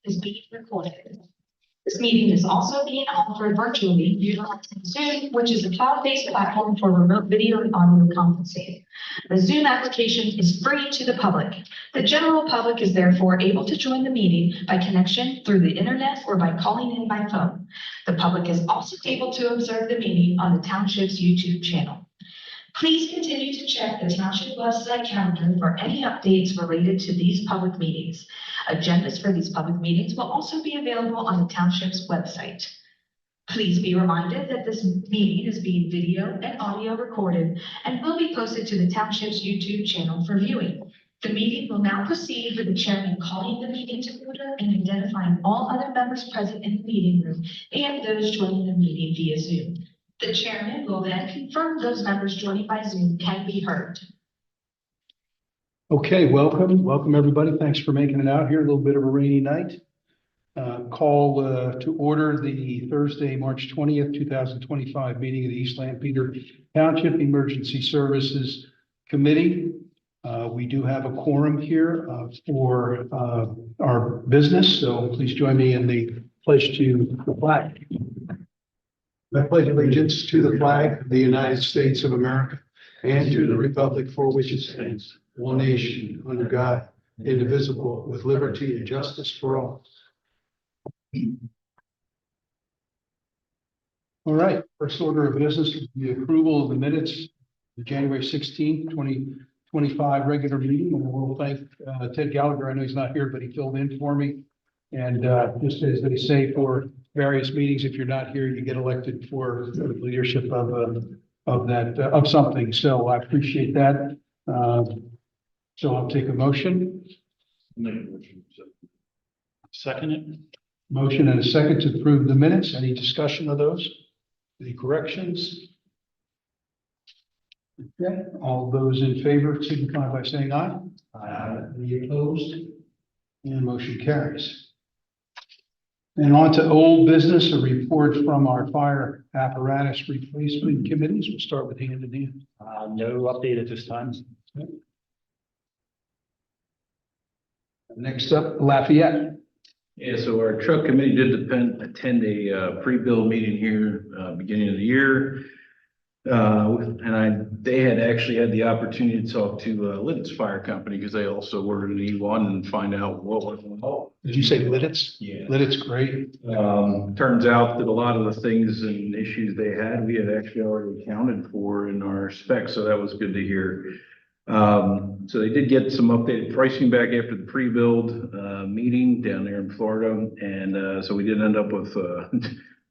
Is being recorded. This meeting is also being offered virtually utilizing Zoom, which is a cloud-based platform for remote video and audio conferencing. The Zoom application is free to the public. The general public is therefore able to join the meeting by connection through the internet or by calling in by phone. The public is also able to observe the meeting on the township's YouTube channel. Please continue to check the township website calendar for any updates related to these public meetings. Agendas for these public meetings will also be available on the township's website. Please be reminded that this meeting is being video and audio recorded and will be posted to the township's YouTube channel for viewing. The meeting will now proceed with the chairman calling the meeting to order and identifying all other members present in the meeting room and those joining the meeting via Zoom. The chairman will then confirm those members joining by Zoom can be heard. Okay, welcome everybody. Thanks for making it out here. A little bit of a rainy night. Call to order the Thursday, March 20th, 2025 meeting of the East Lampeter Township Emergency Services Committee. We do have a quorum here for our business, so please join me in the pledge to the flag. I pledge allegiance to the flag of the United States of America and to the republic for which it stands, one nation, under God, indivisible, with liberty and justice for all. All right, first order of business is the approval of the minutes, the January 16th, 2025 regular meeting. And we'll thank Ted Gallagher. I know he's not here, but he filled in for me. And just as they say for various meetings, if you're not here, you get elected for the leadership of something. So I appreciate that. So I'll take a motion. Second it. Motion and a second to approve the minutes. Any discussion of those? Any corrections? Okay, all those in favor signify by saying aye. Aye. Any opposed? And motion carries. And on to old business, a report from our fire apparatus replacement committees. We'll start with hand in hand. No update at this time. Okay. Next up, Lafayette. Yeah, so our truck committee did attend a pre-bill meeting here beginning of the year. They had actually had the opportunity to talk to Lidditz Fire Company because they also ordered an E1 and find out what was involved. Did you say Lidditz? Yeah. Lidditz, great. Turns out that a lot of the things and issues they had, we had actually already accounted for in our specs, so that was good to hear. So they did get some updated pricing back after the pre-build meeting down there in Florida, and so we did end up with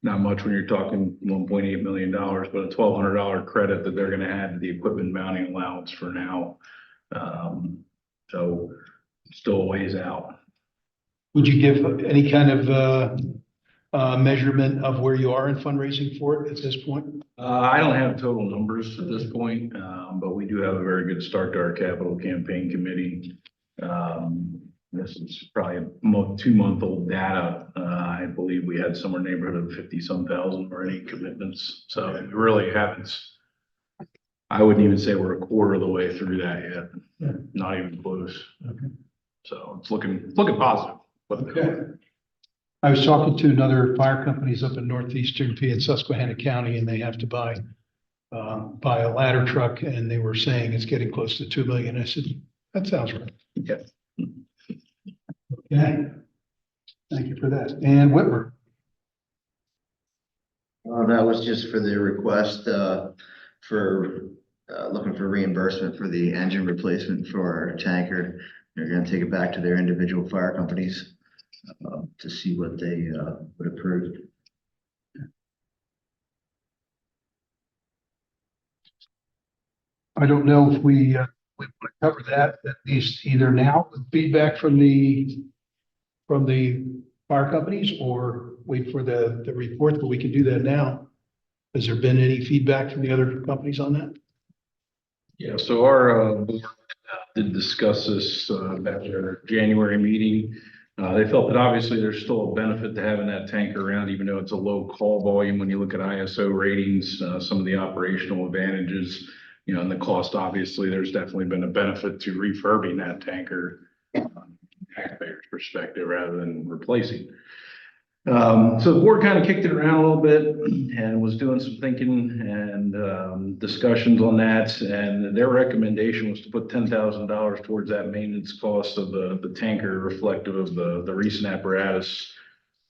not much when you're talking $1.8 million, but a $1,200 credit that they're going to add to the equipment mounting allowance for now. So still a ways out. Would you give any kind of measurement of where you are in fundraising for it at this point? I don't have total numbers at this point, but we do have a very good start to our capital campaign committee. This is probably a 2-month-old data. I believe we had somewhere in the neighborhood of 50-some thousand already commitments. So we really haven't. I wouldn't even say we're a quarter of the way through that yet. Yeah. Not even close. Okay. So it's looking positive. Okay. I was talking to another fire companies up in northeastern PA in Susquehanna County, and they have to buy a ladder truck, and they were saying it's getting close to $2 million. I said, that sounds right. Yeah. Okay. Thank you for that. And Whitmer. That was just for the request for looking for reimbursement for the engine replacement for our tanker. They're going to take it back to their individual fire companies to see what they would approve. I don't know if we want to cover that at least either now with feedback from the fire companies or wait for the report, but we can do that now. Has there been any feedback from the other companies on that? Yeah, so our board did discuss this at their January meeting. They felt that obviously there's still a benefit to having that tanker around, even though it's a low call volume. When you look at ISO ratings, some of the operational advantages, and the cost, obviously, there's definitely been a benefit to refurbing that tanker. taxpayer's perspective rather than replacing. So the board kind of kicked it around a little bit and was doing some thinking and discussions on that. And their recommendation was to put $10,000 towards that maintenance cost of the tanker, reflective of the recent apparatus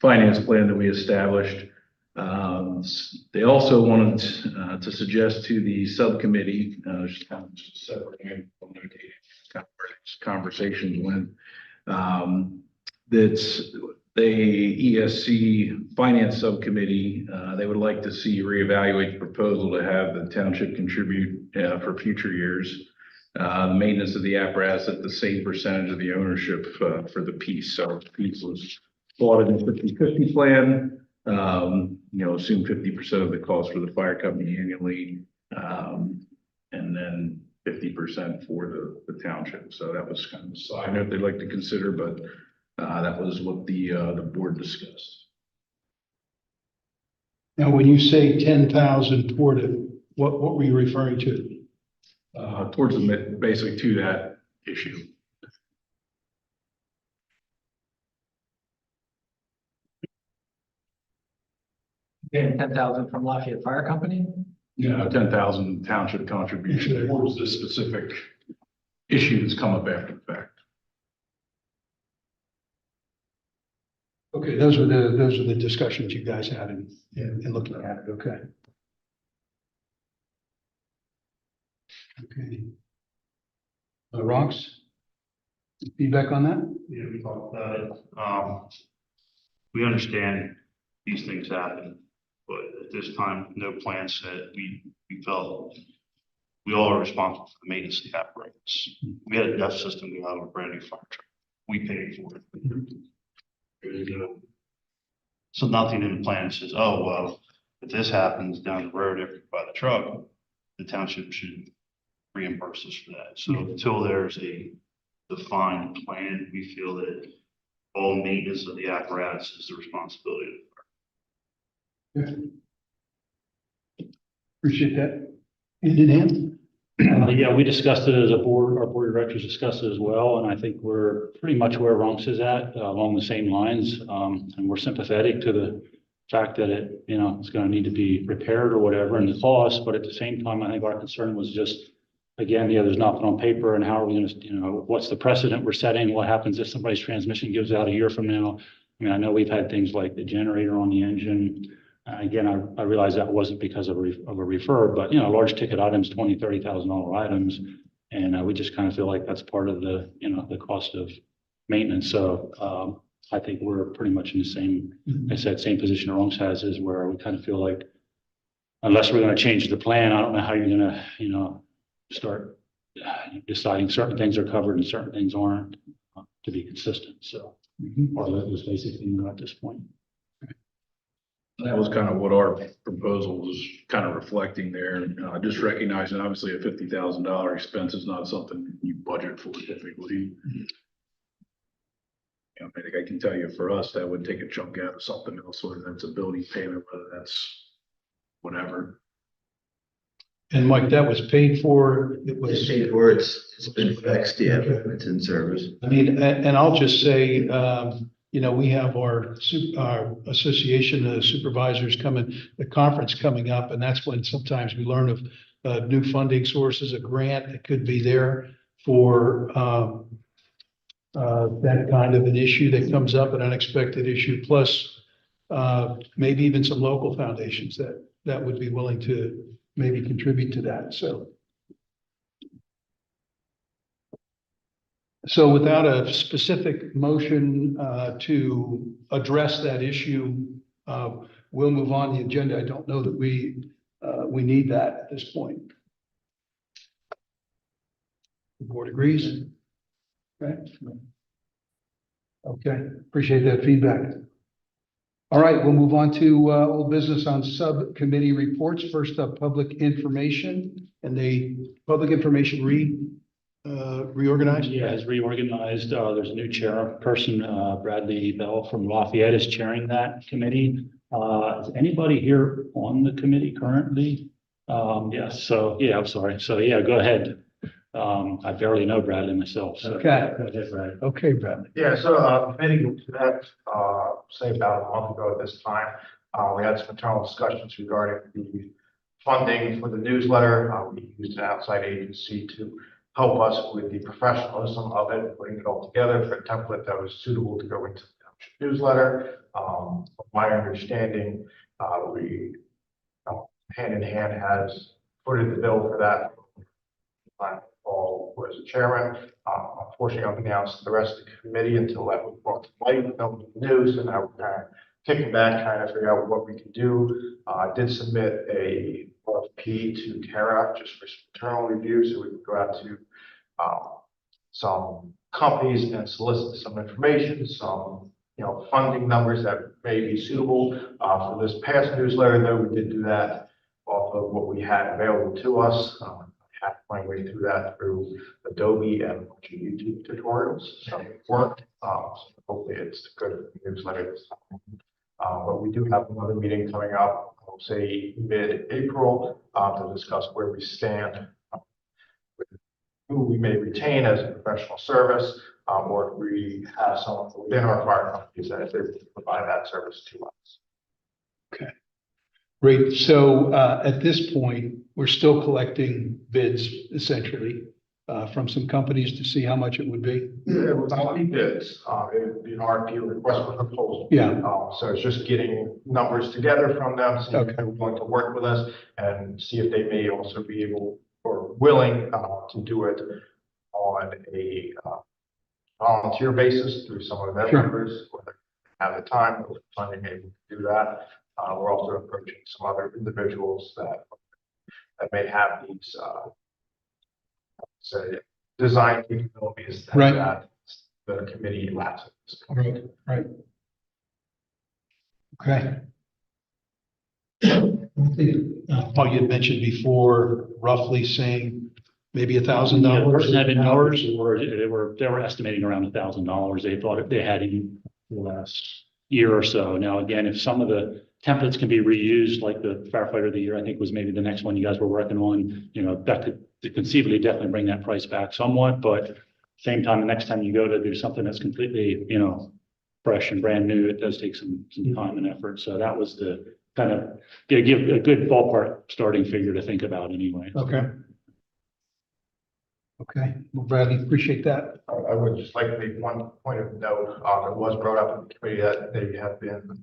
finance plan that we established. They also wanted to suggest to the subcommittee, just kind of separate conversations went, that's the ESC Finance Subcommittee, they would like to see reevaluate the proposal to have the township contribute for future years. The maintenance of the apparatus at the same percentage of the ownership for the piece. So the piece was bought in a 50-50 plan. Assume 50% of the cost for the fire company annually, and then 50% for the township. So that was kind of a side note they'd like to consider, but that was what the board discussed. Now, when you say 10,000 toward it, what were you referring to? Towards basically to that issue. Getting 10,000 from Lafayette Fire Company? Yeah, 10,000 township contribution towards this specific issue that's come up after the fact. Okay, those are the discussions you guys had in looking at it, okay. Okay. Ronks? Feedback on that? Yeah, we talked about it. We understand these things happen, but at this time, no plan set. We felt we all are responsible for the maintenance of the apparatus. We had a DEF system, we had a brand new fire truck. We paid for it. So nothing in the plan says, oh, well, if this happens down the road after you buy the truck, the township should reimburse us for that. So until there's a defined plan, we feel that all maintenance of the apparatus is the responsibility of the Appreciate that. And in hand? Yeah, we discussed it as a board, our board of directors discussed it as well, and I think we're pretty much where Ronks is at, along the same lines. And we're sympathetic to the fact that it's going to need to be repaired or whatever, and the cost, but at the same time, I think our concern was just, again, there's nothing on paper, and how are we going to, what's the precedent we're setting? What happens if somebody's transmission gives out a year from now? I mean, I know we've had things like the generator on the engine. Again, I realize that wasn't because of a refurb, but, large ticket items, $20,000, $30,000 items. And we just kind of feel like that's part of the, the cost of maintenance. So I think we're pretty much in the same, I said, same position Ronks has, is where we kind of feel like, unless we're going to change the plan, I don't know how you're going to, start deciding certain things are covered and certain things aren't, to be consistent. So part of it was basically at this point. That was kind of what our proposal was kind of reflecting there. Just recognizing, obviously, a $50,000 expense is not something you budget for typically. I think I can tell you, for us, that would take a chunk out of something else, whether that's a building payment, whether that's whatever. And Mike, that was paid for, it It's was. paid for, it's been fixed, yeah, it's in service. I mean, and I'll just say, we have our association of supervisors coming, the conference coming up, and that's when sometimes we learn of new funding sources, a grant that could be there for that kind of an issue that comes up, an unexpected issue, plus maybe even some local foundations that would be willing to maybe contribute to that. So without a specific motion to address that issue, we'll move on the agenda. I don't know that we need that at this point. The board agrees? Okay, appreciate that feedback. All right, we'll move on to old business on subcommittee reports. First up, public information, and the public information reorganized? Yeah, it's reorganized. There's a new chairperson, Bradley Bell from Lafayette is chairing that committee. Is anybody here on the committee currently? Yes. So, yeah, I'm sorry. So, yeah, go ahead. I barely know Bradley myself, so. Okay. Go ahead, Brad. Okay, Bradley. Yeah, so, committee met, say about a month ago at this time. We had some internal discussions regarding the funding for the newsletter. We used an outside agency to help us with the professionalism of it, putting it all together for a template that was suitable to go into the township newsletter. From my understanding, we, hand in hand, has footed the bill for that. Paul was the chairman. Unfortunately, unbeknownst to the rest of the committee until that was brought to light, nobody knew, so now we're kind of kicking back, trying to figure out what we can do. I did submit a RFP to Tara just for some internal review, so we could go out to some companies and solicit some information, some funding numbers that may be suitable for this past newsletter. Though we did do that off of what we had available to us. Half my way through that through Adobe and a bunch of YouTube tutorials. So it worked. So hopefully it's good newsletter this time. But we do have another meeting coming up, I'll say mid-April, to discuss where we stand, with who we may retain as a professional service, or if we have someone within our fire companies that they provide that service to us. Great. So at this point, we're still collecting bids essentially from some companies to see how much it would be. It was not any bids. It would be an RFP, request for proposal. Yeah. So it's just getting numbers together from them, seeing Okay. if they're willing to work with us and see if they may also be able or willing to do it on a volunteer basis through some of their Sure. members, whether they have the time or funding able to do that. We're also approaching some other individuals that may have these, say, design capabilities Right. that the committee lacks. Right. Right. Okay. Paul, you had mentioned before, roughly saying maybe $1,000. Person had been numbers, or they were estimating around $1,000. They thought they had in the last year or so. Now, again, if some of the templates can be reused, like the firefighter of the year, I think was maybe the next one you guys were working on, that could conceivably definitely bring that price back somewhat, but same time, the next time you go to do something that's completely, fresh and brand new, it does take some time and effort. So that was the kind of, give a good ballpark starting figure to think about anyway. Okay. Okay. Well, Bradley, appreciate that. I would just like to make one point of note. It was brought up in the committee that they have been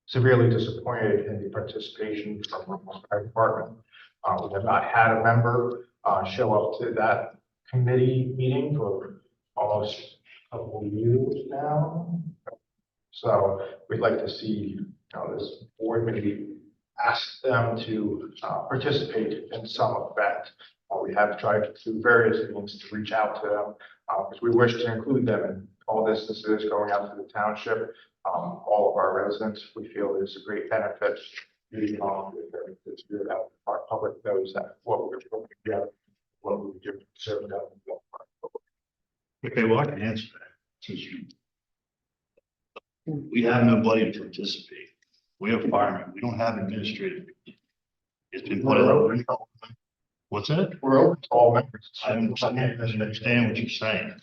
severely disappointed in the participation from the fire department. We have not had a member show up to that committee meeting for almost a couple of years now. So we'd like to see this board maybe ask them to participate in some effect. We have tried through various means to reach out to them because we wish to include them in all this. This is going out to the township. All of our residents, we feel is a great benefit. Our public knows that what we're putting together, what we do, serve them. Okay, well, I can answer that. Since we have nobody to participate. We have firemen. We don't have administrative. It's been put over. What's that? We're open to all members. I understand what you're saying.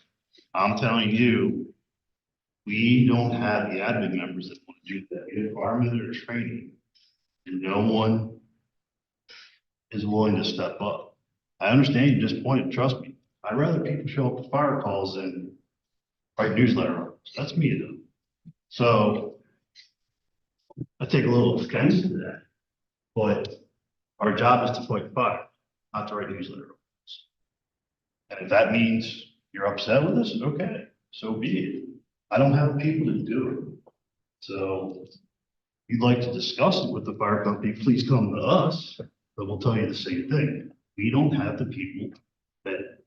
I'm telling you, we don't have the admin members that want to do that. We have firemen that are training, and no one is willing to step up. I understand you're disappointed. Trust me. I'd rather people show up to fire calls than write newsletter articles. That's me though. So I take a little offense to that, but our job is to fight fire, not to write newsletter articles. And if that means you're upset with us, okay, so be it. I don't have people to do it. So if you'd like to discuss it with the fire company, please come to us, but we'll tell you the same thing. We don't have the people that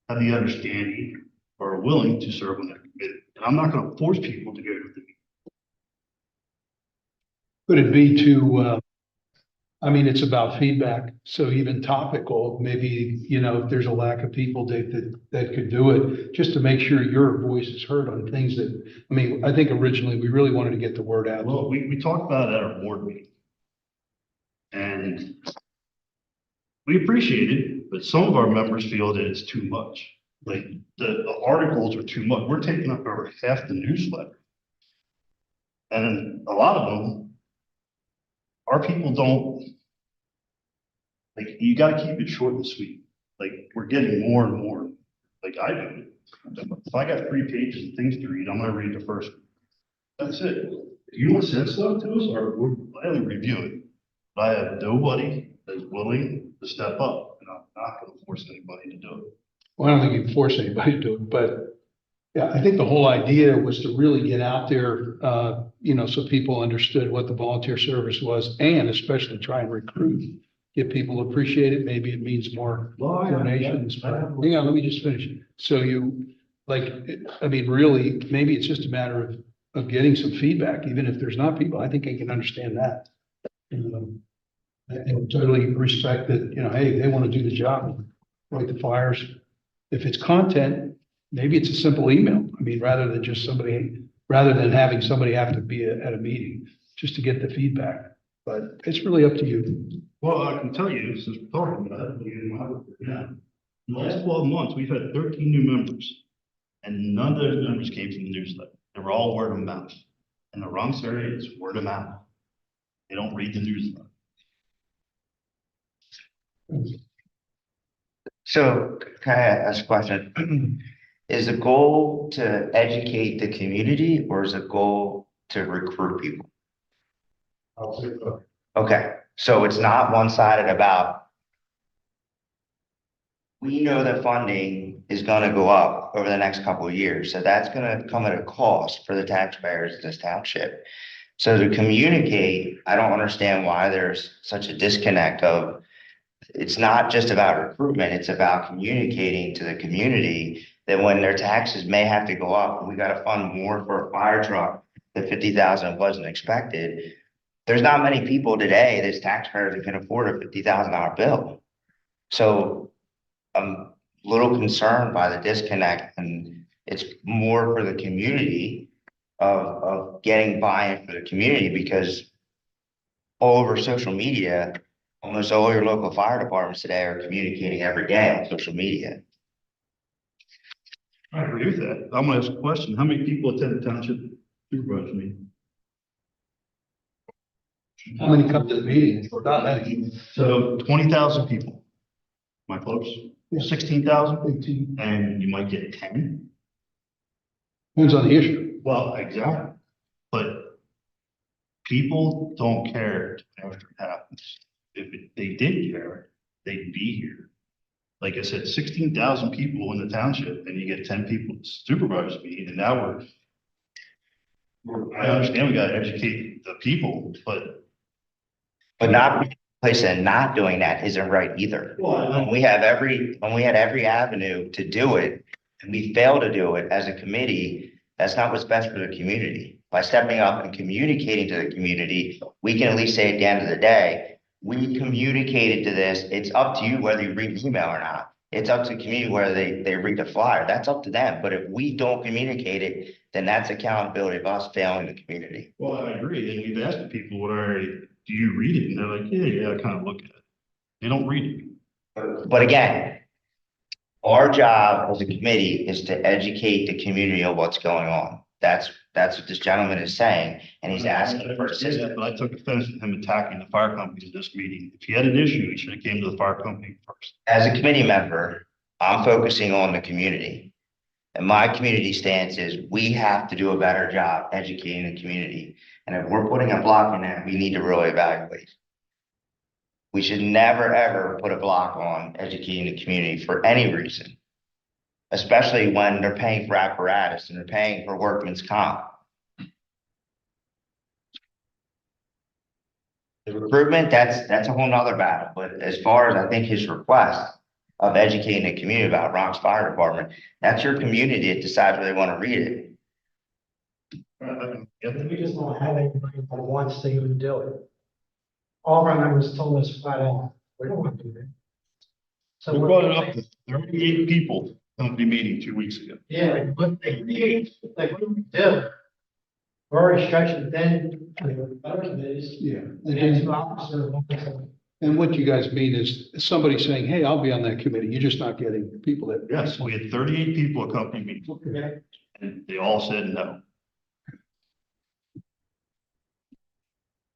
have the understanding or are willing to serve on that committee. And I'm not going to force people to go to the meeting. Could it be to, it's about feedback. So even topical, maybe, if there's a lack of people that could do it, just to make sure your voice is heard on things that, I think originally we really wanted to get the word out. Well, we talked about it at our board meeting. And we appreciated but some of our members feel that it's too much. Like, the articles are too much. We're taking up over half the newsletter. And a lot of them, our people don't, like, you gotta keep it short and sweet. Like, we're getting more and more, like I do. If I got 3 pages of things to read, I'm gonna read the first one. That's it. If you want to send stuff to us, or we'll gladly review it. But I have nobody that's willing to step up, and I'm not gonna force anybody to do it. Well, I don't think you can force anybody to do it, but yeah, I think the whole idea was to really get out there, so people understood what the volunteer service was, and especially try and recruit, get people to appreciate it. Maybe it means more donations. Hang on, let me just finish. So really, maybe it's just a matter of getting some feedback, even if there's not people. I think I can understand that. And totally respect that, hey, they want to do the job, write the flyers. If it's content, maybe it's a simple email. I mean, rather than having somebody have to be at a meeting just to get the feedback. But it's really up to you. Well, I can tell you, since we're talking about it, in the last 12 months, we've had 13 new members. And none of those members came from the newsletter. They were all word of mouth. In the Bronx area, it's word of mouth. They don't read the newsletter. So can I ask a question? Is the goal to educate the community or is the goal to recruit people? I'll say so. Okay, so it's not one-sided about. We know that funding is gonna go up over the next couple of years, so that's gonna come at a cost for the taxpayers of this township. So to communicate, I don't understand why there's such a disconnect of, it's not just about recruitment, it's about communicating to the community that when their taxes may have to go up, and we gotta fund more for a fire truck, the 50,000 wasn't expected. There's not many people today, that's taxpayers that can afford a $50,000 bill. So I'm a little concerned by the disconnect, and it's more for the community of getting buy-in for the community, because all over social media, almost all your local fire departments today are communicating every day on social media. I agree with that. I'm gonna ask a question. How many people attend the township supervisor meeting? How many come to the meeting? Not many. So 20,000 people. Am I close? Yeah. 16,000, 18. and you might get 10. Depends on the issue. Well, exactly. But people don't care after it happens. They did care, they'd be here. Like I said, 16,000 people in the township, and you get 10 people at the supervisors meeting, and now I understand we gotta educate the people, but. But not replacing, not doing that isn't right either. When we had every avenue to do it, and we fail to do it as a committee, that's not what's best for the community. By stepping up and communicating to the community, we can at least say at the end of the day, we communicated to this. It's up to you whether you read the email or not. It's up to the community whether they read the flyer. That's up to them. But if we don't communicate it, then that's accountability of us failing the community. Well, I agree, and we've asked the people, do you read it? And they're like, yeah, I kind of look at it. They don't read it. But again, our job as a committee is to educate the community on what's going on. That's what this gentleman is saying, and he's asking for assistance. But I took offense at him attacking the fire companies at this meeting. If he had an issue, he should have came to the fire company first. As a committee member, I'm focusing on the community. And my community stance is we have to do a better job educating the community. And if we're putting a block in that, we need to really evaluate. We should never, ever put a block on educating the community for any reason. Especially when they're paying for apparatus and they're paying for workman's comp. The recruitment, that's a whole nother battle. But as far as I think his request of educating the community about Bronx Fire Department, that's your community that decides where they want to read it. We just don't have anybody that wants to even do it. All of our members told us flat out, we don't want to do that. So We brought it up to 38 people company meeting 2 weeks ago. Yeah, but they need, like, what do we do? We're already stretching thin, other committees. Yeah. We have 2 officers. And what you guys mean is somebody saying, hey, I'll be on that committee. You're just not getting people that. Yes, we had 38 people accompany me, Okay. and they all said no.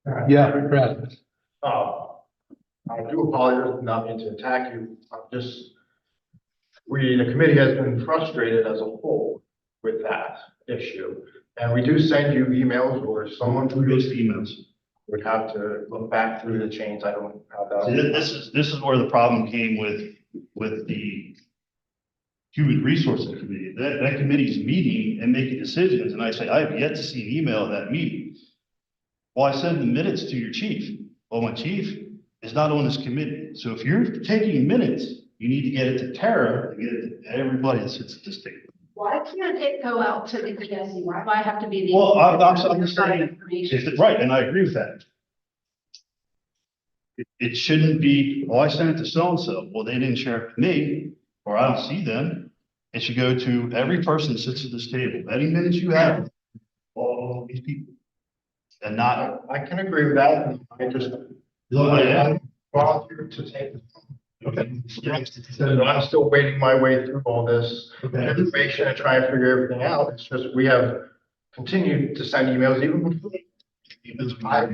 All right. Yeah, Brad. I do apologize, not mean to attack you. I'm just, the committee has been frustrated as a whole with that issue. And we do send you emails or someone Who goes to emails? would have to look back through the chains. I don't have See, that. this is where the problem came with the Human Resources Committee. That committee's meeting and making decisions, and I say, I have yet to see an email of that meeting. Well, I send the minutes to your chief. Well, my chief is not on this committee. So if you're taking minutes, you need to get it to Tara, and get it to everybody that sits at this table. Why can't it go out to the ESC? Why do I have to be the? Well, I'm saying, Information? right, and I agree with that. It shouldn't be, well, I sent it to so-and-so. Well, they didn't share it with me, or I don't see them. It should go to every person that sits at this table. Any minutes you have, all these people. And not, I can agree with that. I just, yeah. I volunteered to take. Okay. So I'm still waiting my way through all this Okay. information and trying to figure everything out. It's just, we have continued to send emails even before. I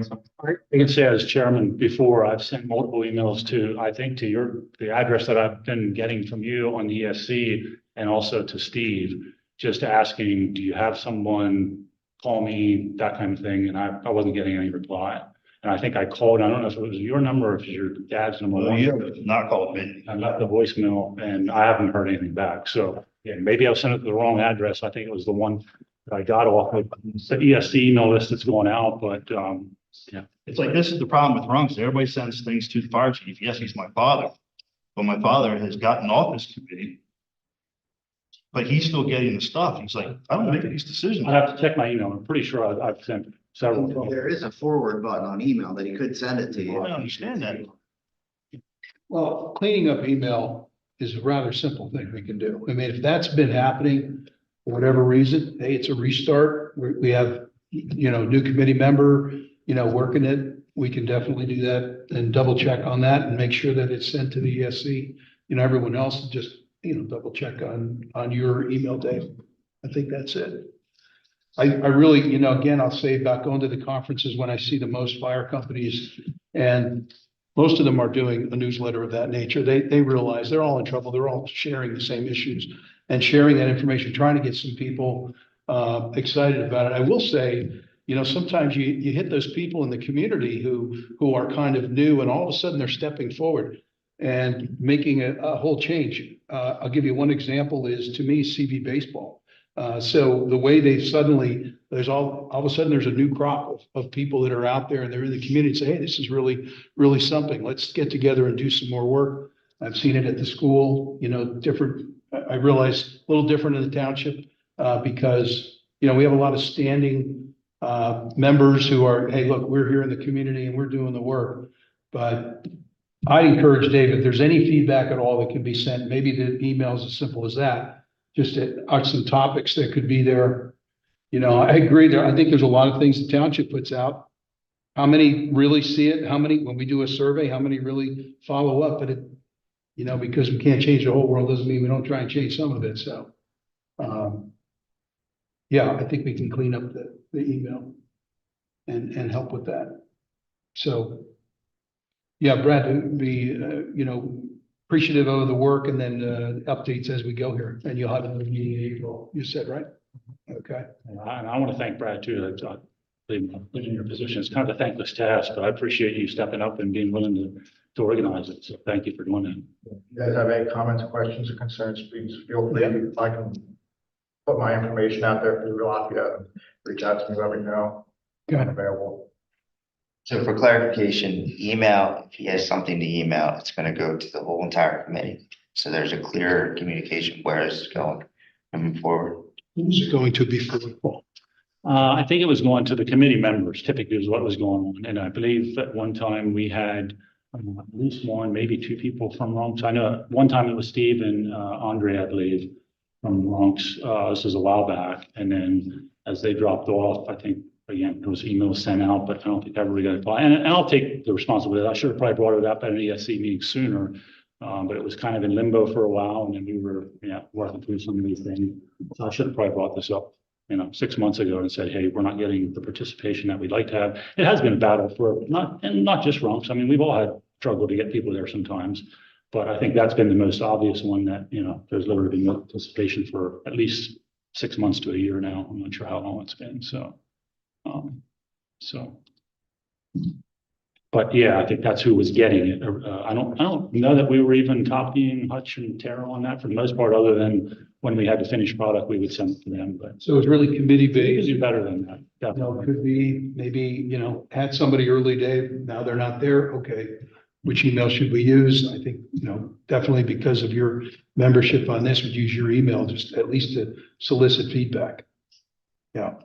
can say as chairman before, I've sent multiple emails to, I think to the address that I've been getting from you on the ESC and also to Steve, just asking, do you have someone call me, that kind of thing, and I wasn't getting any reply. And I think I called, I don't know if it was your number or if it was your dad's number. Well, you have not called me. I left the voicemail and I haven't heard anything back. So, yeah, maybe I sent it to the wrong address. I think it was the one that I got off of the ESC email list that's going out, but, yeah. It's like, this is the problem with Runks. Everybody sends things to the fire chief. Yes, he's my father, but my father has gotten off this committee. But he's still getting the stuff. He's like, I don't make these decisions. I'd have to check my email. I'm pretty sure I've sent several. There is a forward button on email that he could send it to you. I understand that. Well, cleaning up email is a rather simple thing we can do. I mean, if that's been happening for whatever reason, hey, it's a restart. We have, new committee member, working it. We can definitely do that and double check on that and make sure that it's sent to the ESC. Everyone else just, double check on your email, Dave. I think that's it. I really, again, I'll say about going to the conferences when I see the most fire companies, and most of them are doing a newsletter of that nature. They realize they're all in trouble. They're all sharing the same issues and sharing that information, trying to get some people excited about it. I will say, sometimes you hit those people in the community who are kind of new, and all of a sudden they're stepping forward and making a whole change. I'll give you one example is, to me, CV baseball. So the way they suddenly, there's all of a sudden there's a new crop of people that are out there and they're in the community and say, hey, this is really, really something. Let's get together and do some more work. I've seen it at the school, different, I realize a little different in the township because, we have a lot of standing members who are, hey, look, we're here in the community and we're doing the work. But I encourage Dave, if there's any feedback at all that can be sent, maybe the email's as simple as that, just are some topics that could be there. I agree there. I think there's a lot of things the township puts out. How many really see it? How many, when we do a survey, how many really follow up? But because we can't change the whole world doesn't mean we don't try and change some of it. So, yeah, I think we can clean up the email and help with that. So, yeah, Brad, be, appreciative of the work and then updates as we go here. And you'll have another meeting in April, you said, right? Okay. And I want to thank Brad too. That in your position, it's kind of a thankless task, but I appreciate you stepping up and being willing to organize it. So thank you for doing that. You guys have any comments, questions, or concerns, please feel free. I can put my information out there for Lafayette. Reach out to me, let me know. I'm available. So for clarification, email, if he has something to email, it's gonna go to the whole entire committee. So there's a clear communication where it's going moving forward. Who's it going to be for the fall? I think it was going to the committee members typically is what was going on. And I believe at one time we had at least one, maybe two people from Ronks. I know one time it was Steve and Andre, I believe, from Ronks. This was a while back. And then as they dropped off, I think again, there was emails sent out, but I don't think I really got a reply. And I'll take the responsibility. I should have probably brought it up at an ESC meeting sooner. But it was kind of in limbo for a while, and then we were, working through some of these things. So I should have probably brought this up, 6 months ago and said, hey, we're not getting the participation that we'd like to have. It has been a battle for not just Runks. I mean, we've all had struggle to get people there sometimes. But I think that's been the most obvious one that, there's literally been no participation for at least 6 months to a year now. I'm not sure how long it's been, But yeah, I think that's who was getting it. I don't know that we were even copying Hutch and Tara on that for the most part, other than when we had the finished product, we would send it to them, but. So it's really committee We could based. do better than that, It definitely. could be, maybe, had somebody early day, now they're not there, okay. Which email should we use? I think, definitely because of your membership on this, would use your email, just at least to solicit feedback. Yeah.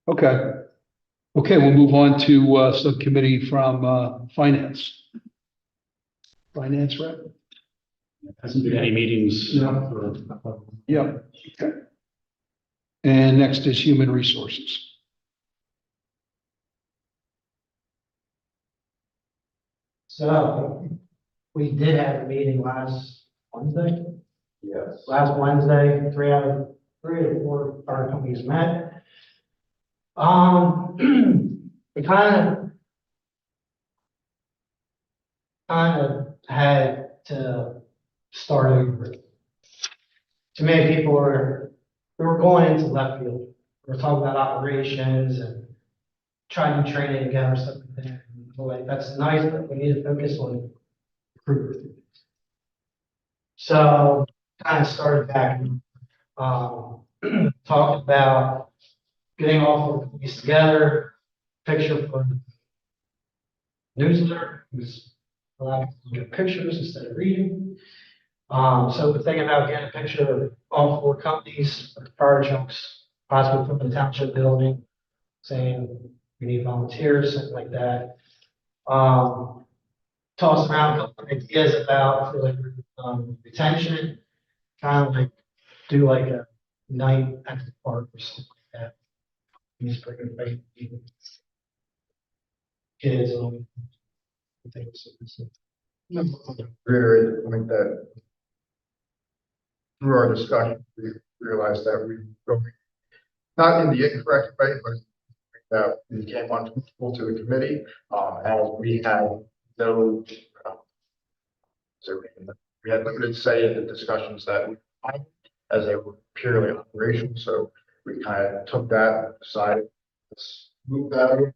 Okay. Okay, we'll move on to subcommittee from finance. Finance rep? Hasn't been any meetings. No. Yeah. Okay. And next is human resources. So we did have a meeting last Wednesday. Yes. Last Wednesday, three or four fire companies met. We kind of had to start over. Too many people we were going into left field. We were talking about operations and trying to train it together, stuff like that. And we're like, that's nice, but we need to focus on recruitment. So kind of started back, talked about getting all of these together, picture for the newsletter, who's allowed to get pictures instead of reading. So we're thinking about getting a picture of all four companies, with the fire trucks, possibly from the township building, saying we need volunteers, something like that. Toss around a couple of ideas about for like retention, kind of like do like a night at the park or something like that. Just bring it kids and things. Reiterate the point that through our discussion, we realized that we were going not in the incorrect way, but that we came uncomfortable to the committee, as we had no, we had limited say in the discussions that we had, as they were purely operational. So we kind of took that, decided, let's move that over.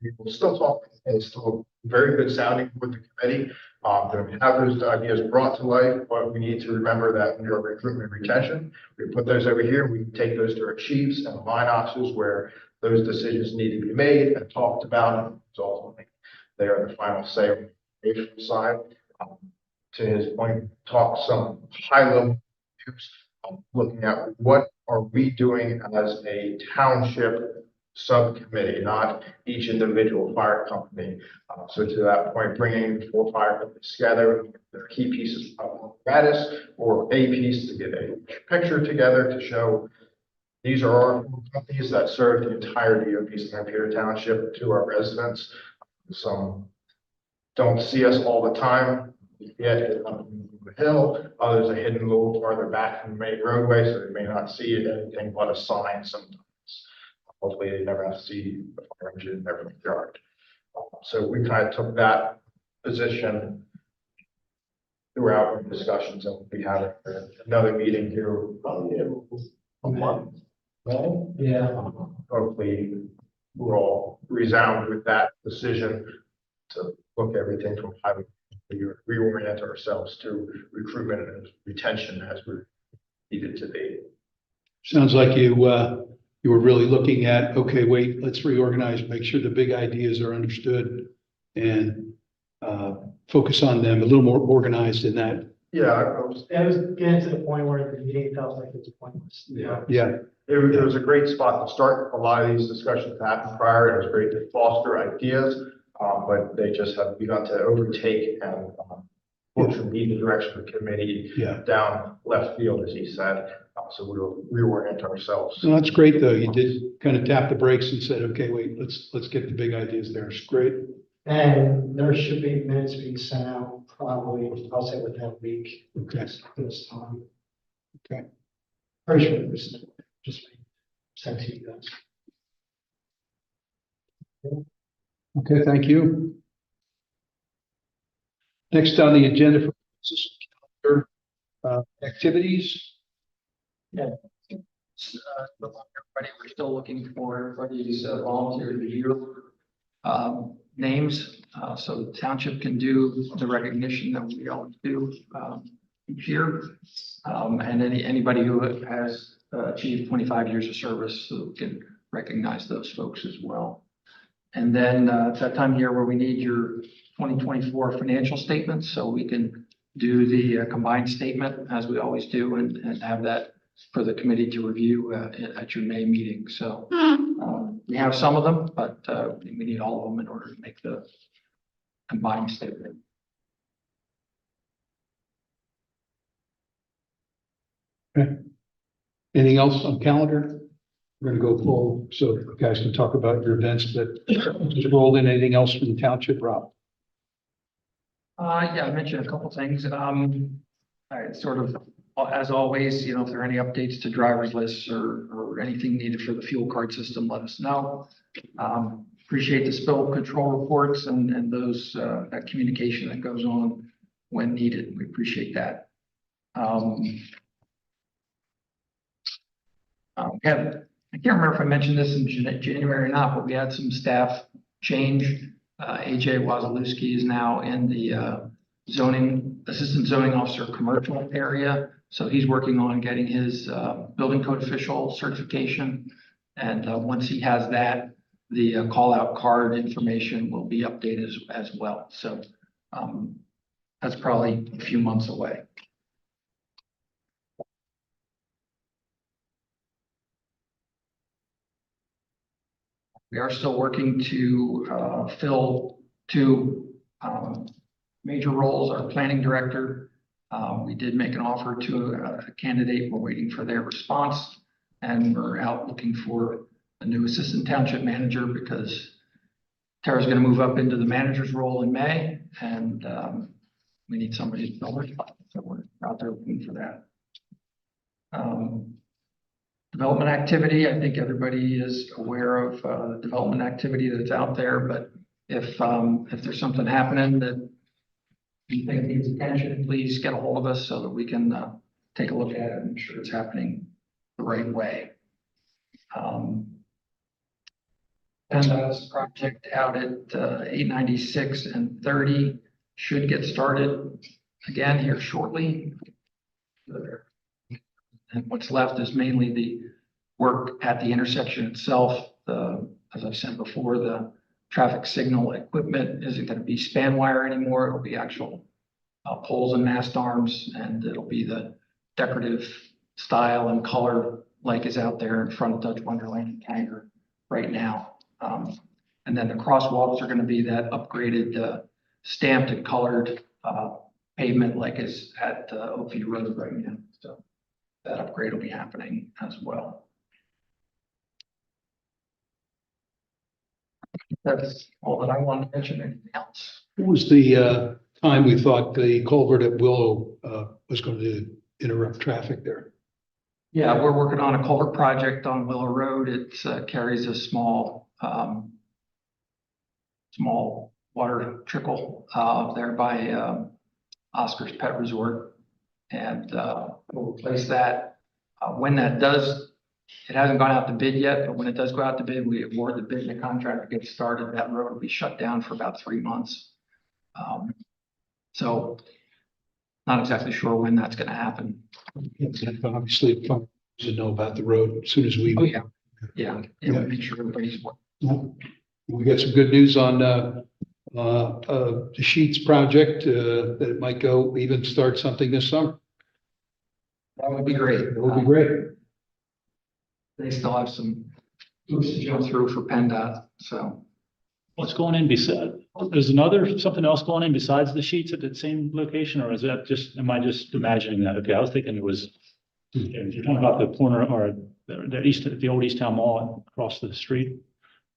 We will still talk, and it's still very good sounding with the committee. To have those ideas brought to life, but we need to remember that we are recruitment and retention. We put those over here, we can take those to our chiefs and line officers where those decisions need to be made and talked about. So ultimately, they are the final say on the operational side. To his point, talk some high level views, looking at what are we doing as a township subcommittee, not each individual fire company. So to that point, bringing four fire companies together, their key pieces of apparatus or a piece to get a picture together to show these are our companies that serve the entirety of East Lampere Township to our residents. Some don't see us all the time, yet on the hill. Others are hidden a little farther back from the main roadway, so they may not see anything but a sign sometimes. Hopefully they never have to see the fire engine in their yard. So we kind of took that position throughout our discussions, and we'll be having another meeting here probably in a month. Right? Yeah. Hopefully we'll all resound with that decision to look at everything from how we reorient ourselves to recruitment and retention as we're needed to be. Sounds like you were really looking at, okay, wait, let's reorganize, make sure the big ideas are understood and focus on them, a little more organized in that. Yeah, It was getting to the point where the meeting felt like it was pointless. Yeah. Yeah, it was a great spot to start. A lot of these discussions happened prior. It was great to foster ideas, but they just have begun to overtake and unfortunately lead the direction of the committee Yeah. down left field, as he said. So we will reorient ourselves. So that's great, though. You did kind of tap the brakes and said, okay, wait, let's get the big ideas there. It's great. And there should be minutes being sent out probably, I'll say within a week. Okay. This time. Okay. Pretty sure it was just sent to you guys. Okay, thank you. Next on the agenda for calendar, activities. Everybody, we're still looking for everybody's volunteer to review names, so the township can do the recognition that we all do each year. And anybody who has achieved 25 years of service, so we can recognize those folks as well. And then it's that time of year where we need your 2024 financial statements, so we can do the combined statement as we always do and have that for the committee to review at your May meeting. So we have some of them, but we need all of them in order to make the combined statement. Okay. Anything else on calendar? We're gonna go full, so you guys can talk about your events that just rolled in. Anything else from the township, Rob? Yeah, I mentioned a couple things. I sort of, as always, if there are any updates to driver's lists or anything needed for the fuel card system, let us know. Appreciate the spill control reports and those, that communication that goes on when needed. We appreciate that. I can't remember if I mentioned this in January or not, but we had some staff change. AJ Wazalewski is now in the assistant zoning officer commercial area. So he's working on getting his building code official certification. And once he has that, the call out card information will be updated as well. So that's probably a few months away. We are still working to fill two major roles. Our planning director, we did make an offer to a candidate. We're waiting for their response, and we're out looking for a new assistant township manager because Tara's going to move up into the manager's role in May, and we need somebody to fill her spot. So we're out there looking for that. Development activity, I think everybody is aware of the development activity that's out there, but if there's something happening that you think needs attention, please get a hold of us so that we can take a look at it and make sure it's happening the right way. PennDOT's project out at 896 and 30 should get started again here shortly. And what's left is mainly the work at the intersection itself. As I've said before, the traffic signal equipment isn't going to be span wire anymore. It'll be actual poles and mast arms, and it'll be the decorative style and color like is out there in front of Dutch Wonderland and Tanger right now. And then the crosswalks are going to be that upgraded stamped and colored pavement like is at Oakview Road right now. So that upgrade will be happening as well. That's all that I wanted to mention. Anything else? What was the time we thought the culvert at Willow was going to interrupt traffic there? Yeah, we're working on a culvert project on Willow Road. It carries a small water trickle there by Oscar's Pet Resort, and we'll replace that. When that does, it hasn't gone out to bid yet, but when it does go out to bid, we award the bid and the contractor gets started. That road will be shut down for about 3 months. So not exactly sure when that's going to happen. Obviously, to know about the road as soon as we. Oh, yeah. Yeah. Make sure everybody's. We got some good news on the Sheets project that it might go even start something this summer. That would be great. That would be great. They still have some hoops to jump through for PennDOT, so. What's going in beside, There's something else going in besides the sheets at the same location, or is that just, am I just imagining that? Okay, I was thinking it was, you're talking about the corner or the old East Town Mall across the street.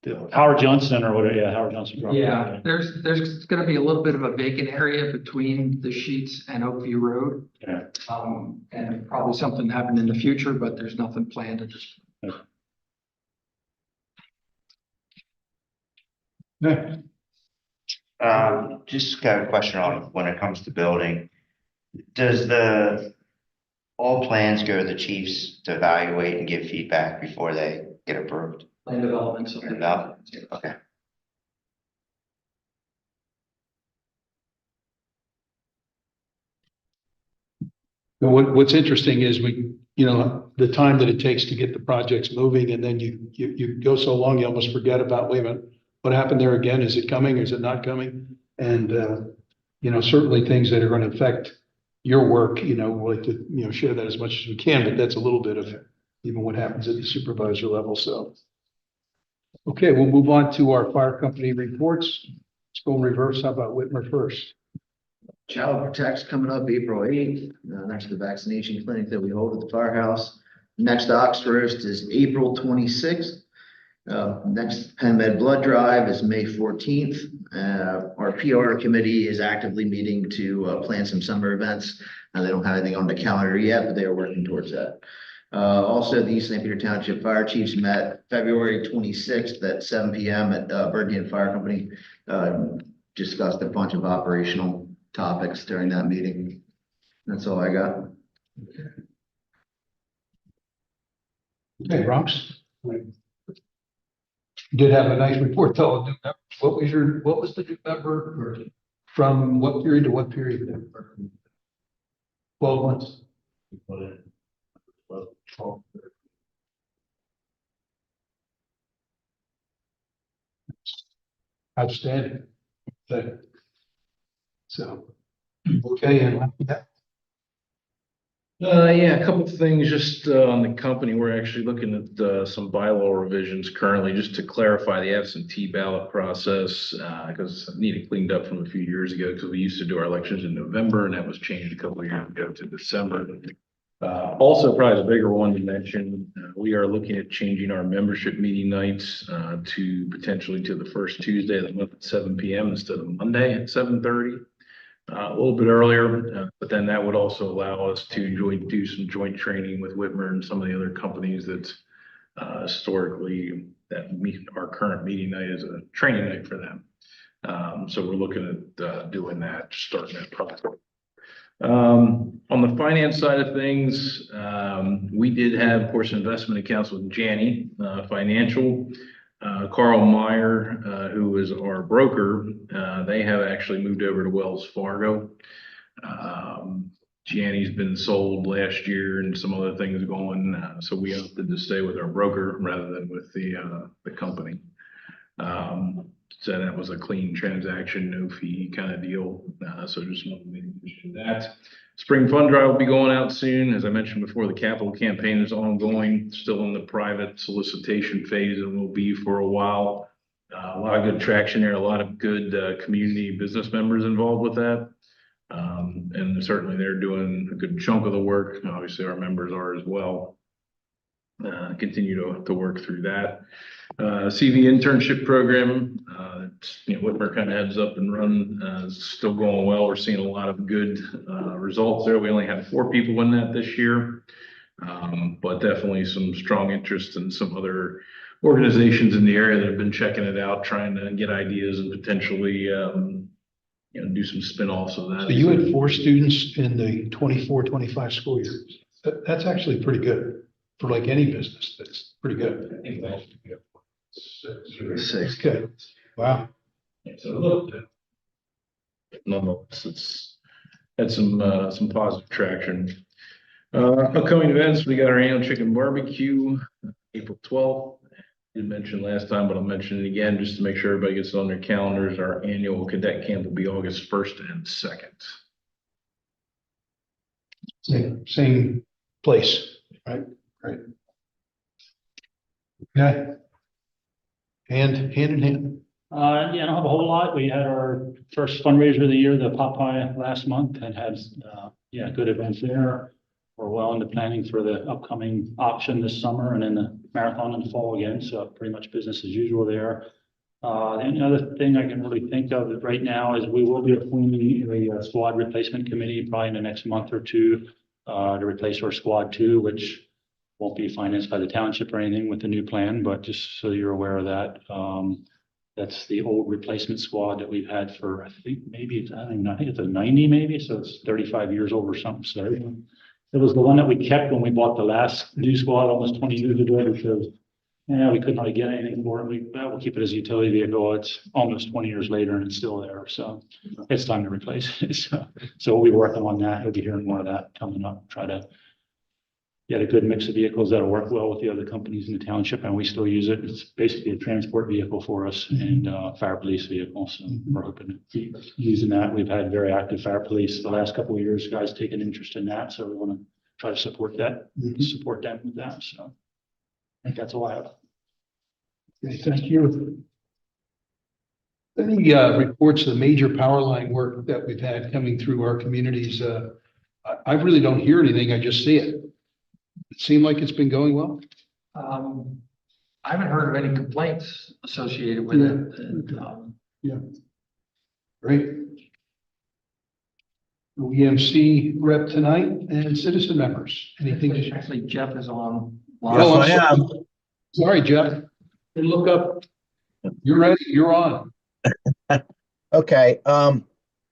The Howard Johnson or whatever, yeah, Howard Johnson. property. Yeah, there's gonna be a little bit of a vacant area between the Sheets and Oakview Road. Yeah. And probably something happen in the future, but there's nothing planned at this. Yeah. Just got a question on when it comes to building. Does all plans go to the chiefs to evaluate and give feedback before they get approved? Land development, so. No? Okay. What's interesting is the time that it takes to get the projects moving, and then you go so long, you almost forget about, wait a minute, what happened there again? Is it coming? Is it not coming? And, certainly things that are going to affect your work, we like to, share that as much as we can, but that's a little bit of even what happens at the supervisor level, so. Okay, we'll move on to our fire company reports. Let's go in reverse. How about Whitmer first? Child Protect's coming up April 8th. That's the vaccination clinic that we hold at the firehouse. Next Ox Roast is April 26th. Next Penn Med Blood Drive is May 14th. Our PR committee is actively meeting to plan some summer events. They don't have anything on the calendar yet, but they are working towards that. Also, the East St. Peter Township Fire Chiefs met February 26th at 7 p.m. at Bergen Fire Company. Discussed a bunch of operational topics during that meeting. That's all I got. Okay, Bronx. You did have a nice report, though. What was the new number from what period to what period? 12 months. Outstanding. Okay. So, okay, and yeah. Yeah, a couple of things just on the company. We're actually looking at some bylaw revisions currently just to clarify the absentee ballot process because I need it cleaned up from a few years ago because we used to do our elections in November and that was changed a couple of years ago to December. Also, probably the bigger one to mention, we are looking at changing our membership meeting nights to potentially to the first Tuesday of the month at 7 p.m. instead of Monday at 7:30. A little bit earlier, but then that would also allow us to do some joint training with Whitmer and some of the other companies that historically that meet our current meeting night is a training night for them. So we're looking at doing that, starting that process. On the finance side of things, we did have, of course, investment accounts with Janney Financial. Carl Meyer, who is our broker, they have actually moved over to Wells Fargo. Janney's been sold last year and some other things going, so we opted to stay with our broker rather than with the company. So that was a clean transaction, no fee kind of deal. So just wanted to mention that. Spring fund drive will be going out soon. As I mentioned before, the capital campaign is ongoing, still in the private solicitation phase and will be for a while. A lot of good traction there, a lot of good community business members involved with that. And certainly they're doing a good chunk of the work. Obviously our members are as well. Continue to work through that. CV internship program, Whitmer kind of heads up and run, still going well. We're seeing a lot of good results there. We only had 4 people in that this year, but definitely some strong interest in some other organizations in the area that have been checking it out, trying to get ideas and potentially do some spin-offs of that. So you had 4 students in the 24-25 school year. That's actually pretty good for like any business. That's pretty good. I think that's 6. Okay. Wow. So look, nonetheless, it's had some positive traction. Upcoming events, we got our annual chicken barbecue, April 12th. Did mention last time, but I'll mention it again just to make sure everybody gets it on their calendars. Our annual cadet camp will be August 1st and 2nd. Same place, right? Right. Okay. Hand in hand. Yeah, I don't have a whole lot. We had our first fundraiser of the year, the Popeye last month, and had, yeah, good events there. We're well into planning for the upcoming auction this summer and then the marathon in the fall again, so pretty much business as usual there. The only other thing I can really think of right now is we will be appointing a squad replacement committee probably in the next month or two to replace our squad two, which won't be financed by the township or anything with the new plan, but just so you're aware of that. That's the old replacement squad that we've had for, I think maybe it's, I don't even know, I think it's a 90 maybe, so it's 35 years old or something. So it was the one that we kept when we bought the last new squad almost 20 years ago because yeah, we couldn't really get anything for it. We'll keep it as a utility vehicle. It's almost 20 years later and it's still there. So it's time to replace it. So we'll be working on that. You'll be hearing more of that coming up. Try to get a good mix of vehicles that'll work well with the other companies in the township, and we still use it. It's basically a transport vehicle for us and fire police vehicle. So we're hoping to keep using that. We've had very active fire police the last couple of years. Guys taking interest in that, so we want to try to support that, support them with that. So I think that's all I have. Okay, thank you. Any reports of the major power line work that we've had coming through our communities? I really don't hear anything. I just see it. It seemed like it's been going well. I haven't heard of any complaints associated with it. And, Yeah. Great. EMC rep tonight and citizen members. Anything to share? Actually, Jeff is on. Oh, I'm sorry. Sorry, Jeff. Hey, look up. You're ready. You're on. Okay.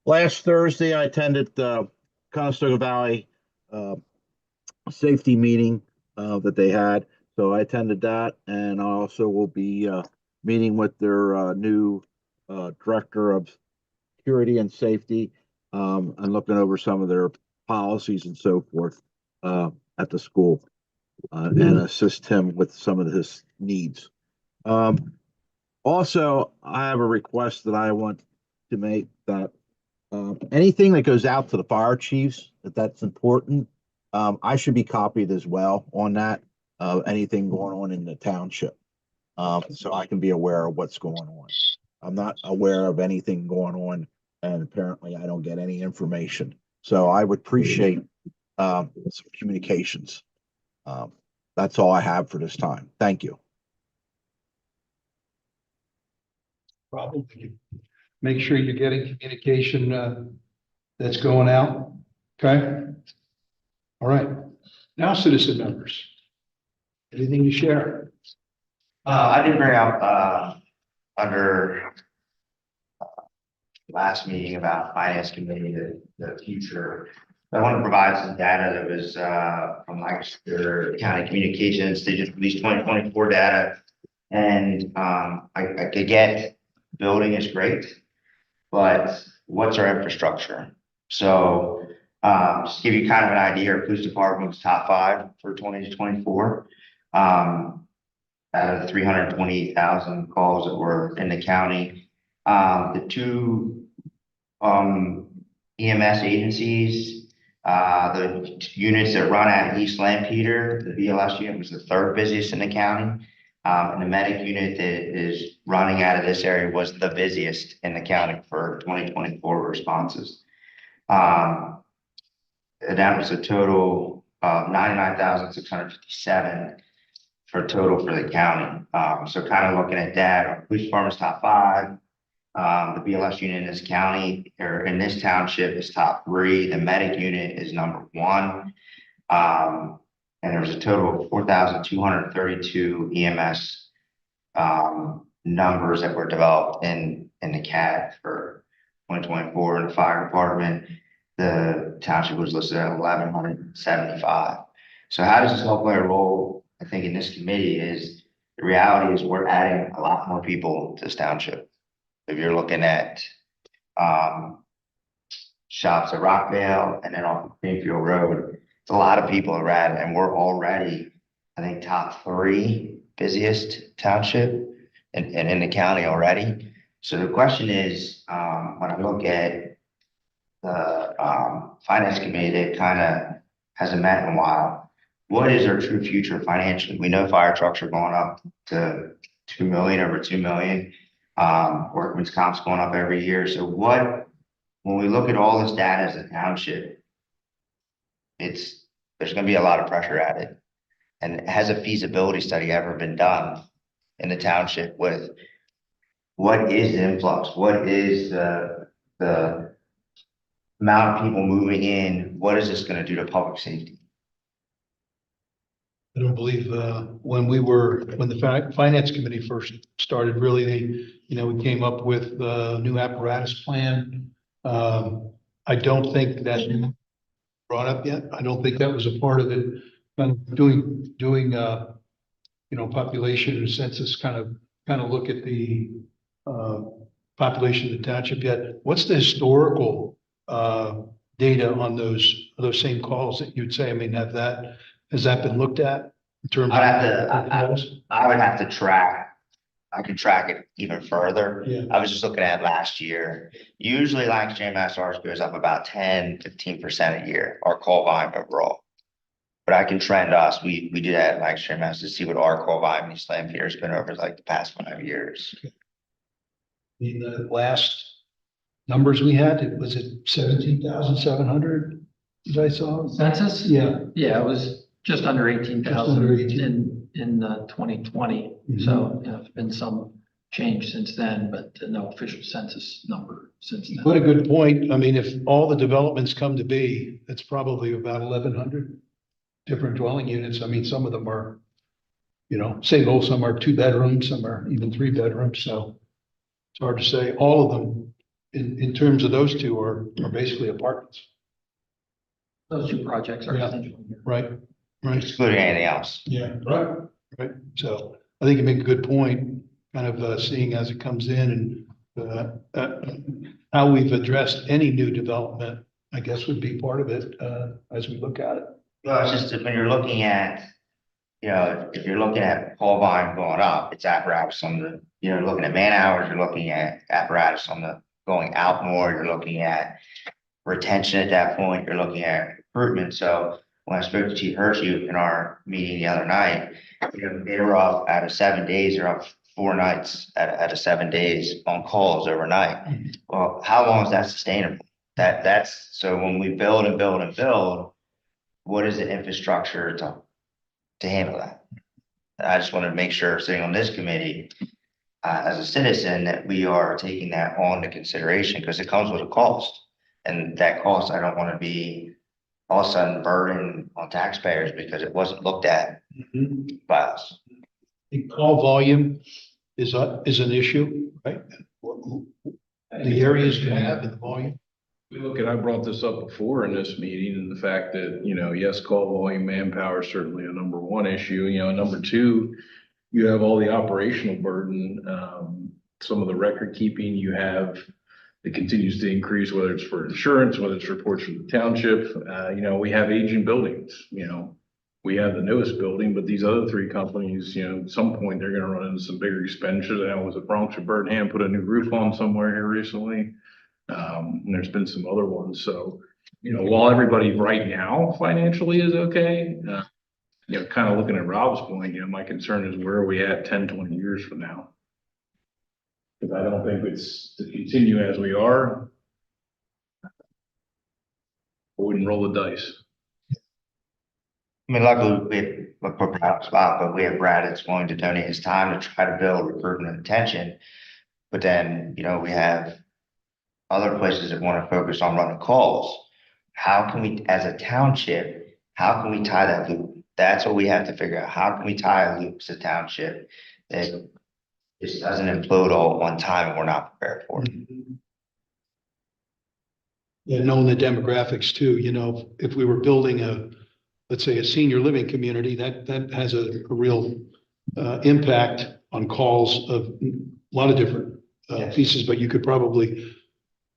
Last Thursday, I attended the Conestoga Valley safety meeting that they had. So I attended that, and I also will be meeting with their new director of security and safety and looking over some of their policies and so forth at the school and assist him with some of his needs. Also, I have a request that I want to make that anything that goes out to the fire chiefs, that's important. I should be copied as well on that, anything going on in the township. So I can be aware of what's going on. I'm not aware of anything going on, and apparently I don't get any information. So I would appreciate some communications. That's all I have for this time. Thank you. Probably. Make sure you're getting communication that's going out. Okay. All right. Now, citizen members. Anything to share? I did bring up, under last meeting about finance committee, the future. I want to provide some data that was, from Lancaster County Communications. They just released 2024 data. And, I could get building is great, but what's our infrastructure? So, just to give you kind of an idea, our police department was top 5 for 2024. Out of the 328,000 calls that were in the county. The 2 EMS agencies, the units that run out of East Lampeter, the BLS unit was the 3rd busiest in the county. And the medic unit that is running out of this area was the busiest in the county for 2024 responses. And that was a total of 99,657 for total for the county. So kind of looking at that, our police department's top 5. The BLS unit in this county or in this township is top 3. The medic unit is number 1. And there was a total of 4,232 EMS numbers that were developed in the CAD for 2024. In the fire department, the township was listed at 1,175. So how does this all play a role? I think in this committee is the reality is we're adding a lot more people to this township. If you're looking at shops at Rockvale and then off Greenfield Road, it's a lot of people around, and we're already, I think, top 3 busiest township and in the county already. So the question is, when I look at the finance committee that kind of hasn't met in a while, what is our true future financially? We know fire trucks are going up to 2 million, over 2 million. Workman's comp's going up every year. So when we look at all this data as a township, there's gonna be a lot of pressure at it. And has a feasibility study ever been done in the township with what is the influx? What is the amount of people moving in? What is this gonna do to public safety? I don't believe, when the finance committee first started, really, we came up with the new apparatus plan. I don't think that's brought up yet. I don't think that was a part of it. Doing, population census, kind of look at the, population of the township yet. What's the historical, data on those same calls that you'd say? I mean, has that been looked at in terms of? I would have to track. I can track it even further. Yeah. I was just looking at last year. Usually Lancaster MSRs goes up about 10-15% a year, our call volume overall. But I can trend us. We do that at Lancaster MS to see what our call volume in East Lampeter has been over like the past 5 years. In the last numbers we had, was it 17,700? As I saw. Census? Yeah. Yeah, it was just under 18,000 in 2020. So, there's been some change since then, but no official census number since then. What a good point. I mean, if all the developments come to be, it's probably about 1,100 different dwelling units. I mean, some of them are, single, some are 2 bedrooms, some are even 3 bedrooms. So it's hard to say. All of them, in terms of those two, are basically apartments. Those 2 projects are Yeah. essential. Right. Excluding anything else. Yeah, right. So I think you make a good point, kind of seeing as it comes in and how we've addressed any new development, I guess would be part of it as we look at it. Well, it's just that when you're looking at, if you're looking at call volume going up, it's apparatus on the, looking at man hours, you're looking at apparatus on the going out more, you're looking at retention at that point, you're looking at recruitment. So when I spoke to Chief Hershey in our meeting the other night, they were up out of 7 days, they're up 4 nights out of 7 days on calls overnight. Well, how long is that sustainable? That's so when we build and build and build, what is the infrastructure to handle that? I just want to make sure, sitting on this committee, as a citizen, that we are taking that on into consideration, because it comes with a cost. And that cost, I don't want to be all of a sudden burden on taxpayers because it wasn't looked at by us. The call volume is an issue, right? The areas you have and the volume. I brought this up before in this meeting, and the fact that, yes, call volume, manpower is certainly a number 1 issue. Number 2, you have all the operational burden, some of the record keeping you have that continues to increase, whether it's for insurance, whether it's reports from the township. We have aging buildings, we have the newest building, but these other 3 companies, at some point they're gonna run into some bigger expenditures. I was at Bronx or Burnham put a new roof on somewhere here recently. And there's been some other ones. So, while everybody right now financially is okay, kind of looking at Rob's point, my concern is where are we at 10, 20 years from now? Because I don't think it's to continue as we are. I wouldn't roll the dice. I mean, luckily we're put out spot, but we have Brad that's willing to donate his time to try to build recruitment and attention. But then, we have other places that want to focus on running calls. How can we, as a township, how can we tie that loop? That's what we have to figure out. How can we tie a loop as a township that just doesn't implode all at one time and we're not prepared for it? Yeah, knowing the demographics too, if we were building let's say a senior living community, that has a real impact on calls of a lot of different pieces, but you could probably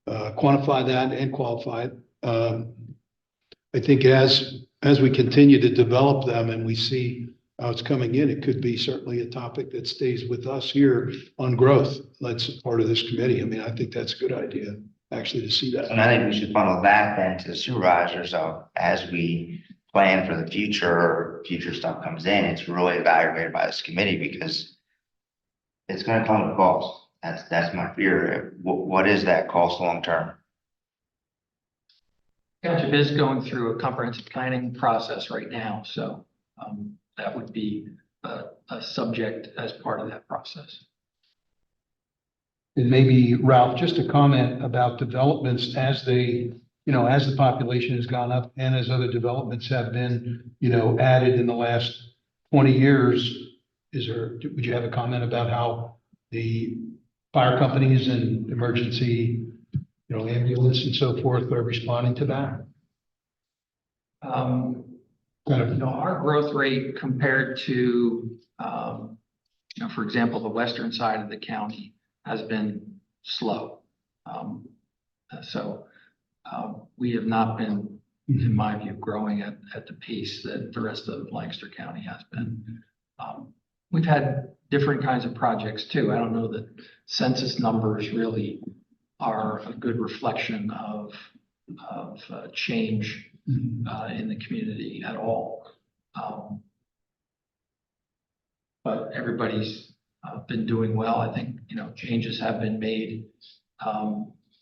quantify that and qualify it. I think as we continue to develop them and we see how it's coming in, it could be certainly a topic that stays with us here on growth. That's part of this committee. I mean, I think that's a good idea, actually, to see that. And I think we should funnel that then to the supervisors. So as we plan for the future, or future stuff comes in, it's really evaluated by this committee, because it's going to come with cost. That's my fear. What is that cost long term? Township is going through a comprehensive planning process right now, so that would be a subject as part of that process. And maybe Ralph, just a comment about developments as they, as the population has gone up and as other developments have been, added in the last 20 years. Would you have a comment about how the fire companies and emergency, ambulance and so forth are responding to that? Our growth rate compared to, for example, the western side of the county has been slow. We have not been, in my view, growing at the pace that the rest of Lancaster County has been. We've had different kinds of projects too. I don't know that census numbers really are a good reflection of change in the community at all. But everybody's been doing well. I think, changes have been made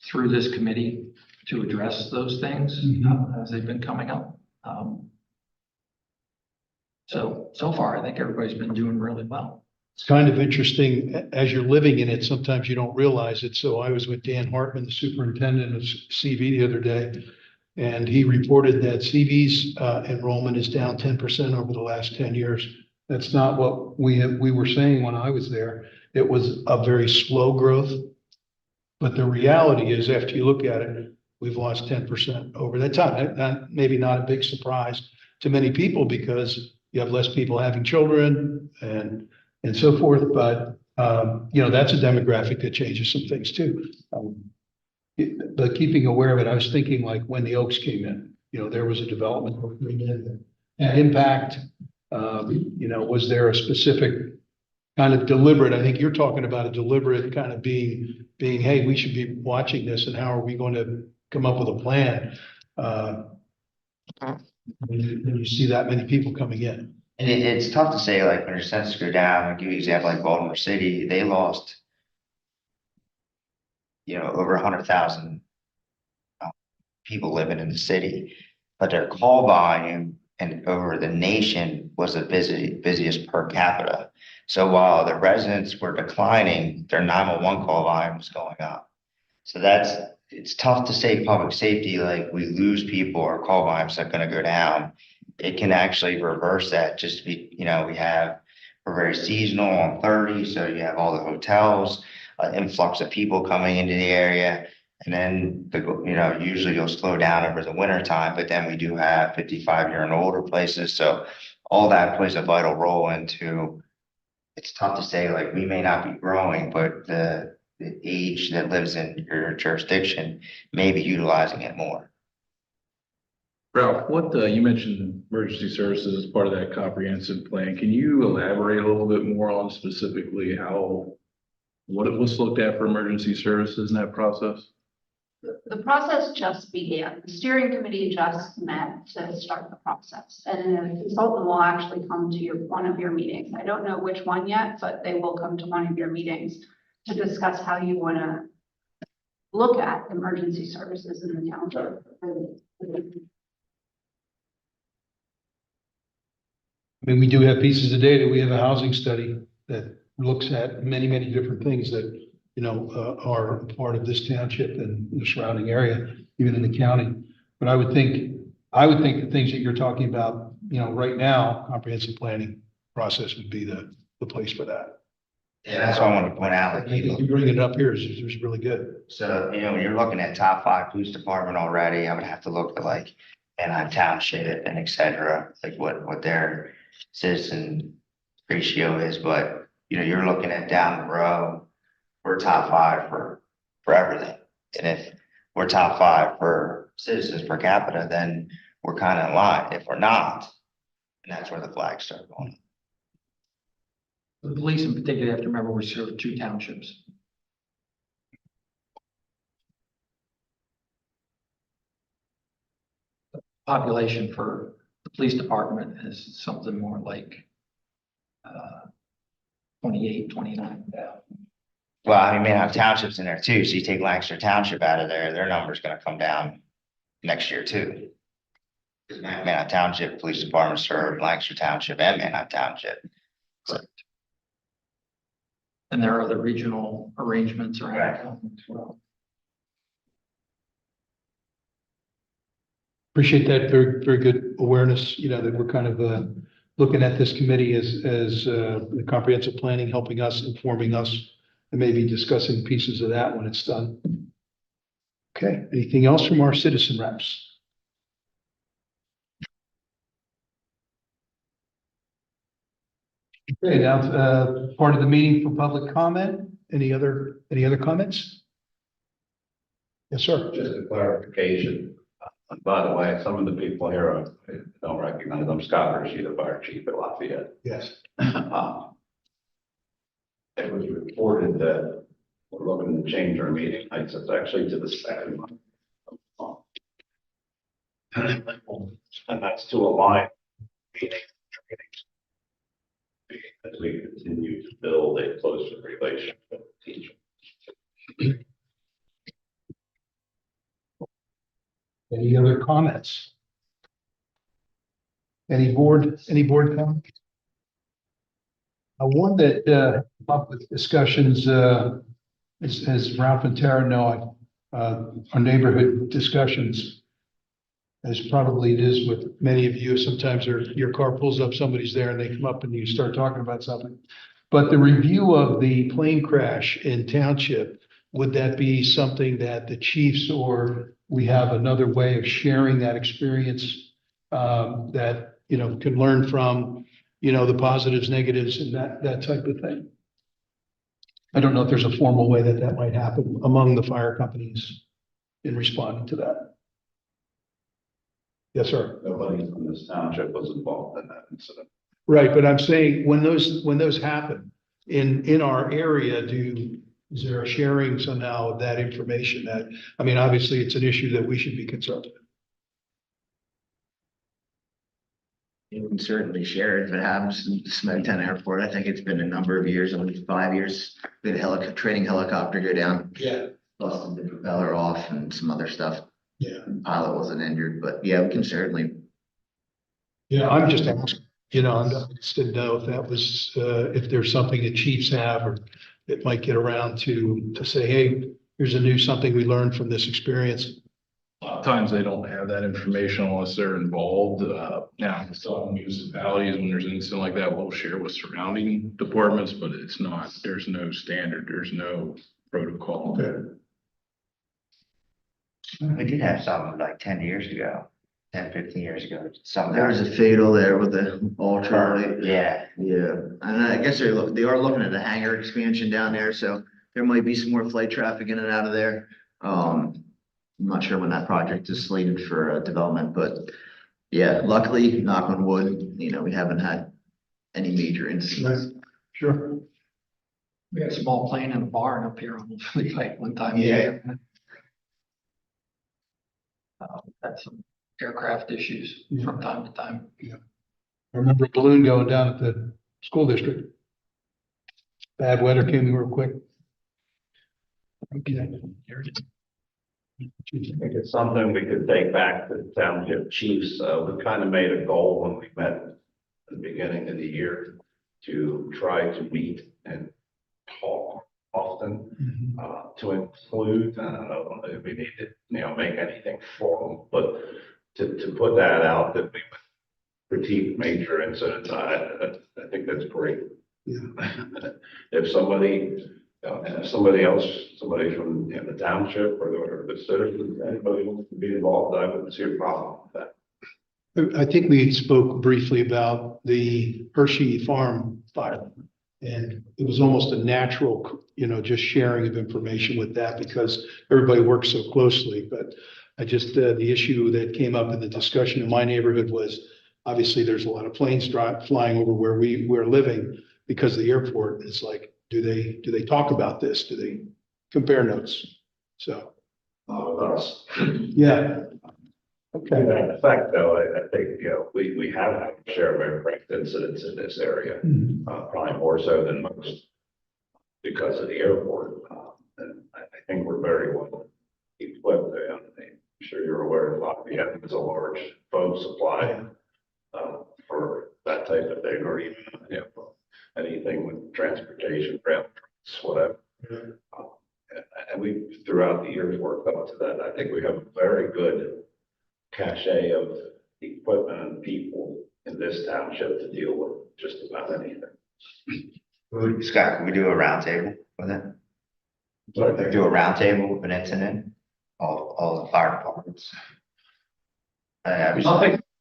through this committee to address those things as they've been coming up. So far, I think everybody's been doing really well. It's kind of interesting, as you're living in it, sometimes you don't realize it. So I was with Dan Hartman, the superintendent of CV the other day, and he reported that CV's enrollment is down 10% over the last 10 years. That's not what we were saying when I was there. It was a very slow growth. But the reality is, after you look at it, we've lost 10% over that time. Maybe not a big surprise to many people because you have less people having children and so forth. But, that's a demographic that changes some things too. But keeping aware of it, I was thinking like when the Oaks came in, there was a development that came in that impact. Was there a specific kind of deliberate, I think you're talking about a deliberate kind of being, hey, we should be watching this and how are we going to come up with a plan? When you see that many people coming in. And it's tough to say, like, when your census go down, I'll give you an example, like Baltimore City, they lost, over 100,000 people living in the city, but their call volume and over the nation was the busiest per capita. So while the residents were declining, their 911 call volume was going up. So it's tough to say public safety, like we lose people or call volumes are going to go down. It can actually reverse that. Just to be, we're very seasonal on 30. So you have all the hotels, influx of people coming into the area. And then, usually you'll slow down over the winter time, but then we do have 55-year and older places. So all that plays a vital role into, it's tough to say, like we may not be growing, but the age that lives in your jurisdiction may be utilizing it more. Ralph, you mentioned emergency services as part of that comprehensive plan. Can you elaborate a little bit more on specifically what was looked at for emergency services in that process? The process just began. The steering committee just met to start the process. And a consultant will actually come to one of your meetings. I don't know which one yet, but they will come to one of your meetings to discuss how you want to look at emergency services in the township. I mean, we do have pieces of data. We have a housing study that looks at many, many different things that, are part of this township and the surrounding area, even in the county. But I would think the things that you're talking about, right now, comprehensive planning process would be the place for that. Yeah, that's what I want to point out. Like, You bring it up here is really good. So, when you're looking at top 5 police department already, I would have to look at like Anaheim Township and et cetera, like what their citizen ratio is. But, you're looking at down the row, we're top 5 for everything. And if we're top 5 for citizens per capita, then we're kind of in line. If we're not, and that's where the flags start going. The police in particular, have to remember we serve 2 townships. Population for the police department is something more like 28, 29,000. Well, I mean, Manheim Township's in there too, so you take Lancaster Township out of there, their number's gonna come down next year too. Manheim Township Police Department served Lancaster Township and Manheim Township. And there are other regional arrangements around Right. town as well. Appreciate that. Very, very good awareness, that we're kind of, looking at this committee as the comprehensive planning, helping us, informing us, and maybe discussing pieces of that when it's done. Okay, anything else from our citizen reps? Okay, now, part of the meeting for public comment. Any other comments? Yes, sir. Just a clarification. By the way, some of the people here, I don't recognize them. Scott Hershey, the fire chief at Lafayette. Yes. It was reported that we're looking to change our meeting nights. It's actually to the second one. And that's to align meetings. As we continue to build a closer relationship with teachers. Any other comments? Any board comments? One that up with discussions, as Ralph and Tara know, our neighborhood discussions, as probably it is with many of you, sometimes your car pulls up, somebody's there and they come up and you start talking about something. But the review of the plane crash in Township, would that be something that the chiefs or we have another way of sharing that experience that, can learn from, the positives, negatives, and that type of thing? I don't know if there's a formal way that might happen among the fire companies in responding to that. Yes, sir. Nobody from this township was involved in that incident. Right, but I'm saying when those happen in our area, is there a sharing somehow of that information obviously it's an issue that we should be concerned with. You can certainly share it if it happens in Smegtown Airport. I think it's been a number of years, at least 5 years. We had a training helicopter go down. Yeah. Busted the propeller off and some other stuff. Yeah. Pilot wasn't injured, but yeah, we can certainly. Yeah, I'm just asking, I just didn't know if that was, if there's something that chiefs have or that might get around to say, hey, here's something we learned from this experience. A lot of times they don't have that information unless they're involved. Now, some municipalities, when there's an incident like that, will share with surrounding departments, but there's no standard, there's no protocol. Okay. We did have something like 10 years ago, 10, 15 years ago. There was a fatal there with the ultra. Yeah. Yeah, and I guess they are looking at a hangar expansion down there, so there might be some more flight traffic in and out of there. I'm not sure when that project is slated for development, but yeah, luckily, knock on wood, we haven't had any major incidents. Sure. We had a small plane in a barn up here on the lake one time. Yeah. Had some aircraft issues from time to time. I remember a balloon going down at the school district. Bad weather came in real quick. Okay. I think it's something we could take back to the township chiefs. We kind of made a goal when we met at the beginning of the year to try to meet and talk often, to include, I don't know if we need to, make anything formal, but to put that out that we would critique major incidents. I think that's great. Yeah. If somebody from the township or the citizens, anybody wants to be involved, I wouldn't see a problem with that. I think we spoke briefly about the Hershey Farm fire. And it was almost a natural, just sharing of information with that because everybody works so closely. But I just, the issue that came up in the discussion in my neighborhood was obviously there's a lot of planes flying over where we're living because of the airport. It's like, do they talk about this? Do they compare notes? So. Not with us. Yeah. Okay. In fact, though, I think, we have had a share of aircraft incidents in this area, probably more so than most. because of the airport. And I think we're very well equipped. I'm sure you're aware of Lafayette is a large phone supply for that type of thing, or even, anything with transportation, rail, trucks, whatever. And we, throughout the years, worked up to that. I think we have a very good cachet of equipment and people in this township to deal with just about anything. Scott, can we do a roundtable with it? So I think Do a roundtable with an incident, all the fire departments.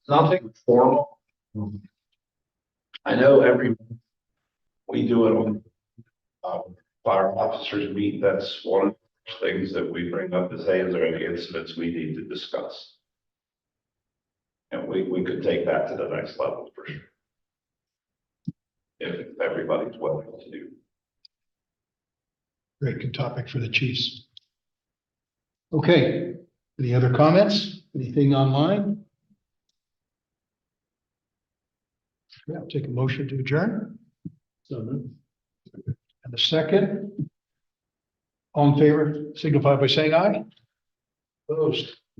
nothing formal. I know we do it on, fire officers meet. That's one of the things that we bring up is, hey, is there any incidents we need to discuss? And we could take that to the next level for sure. If everybody's willing to do. Great, good topic for the chiefs. Okay, any other comments? Anything online? Yeah, I'll take a motion to adjourn. And a second. All in favor, signify by saying aye. Opposed?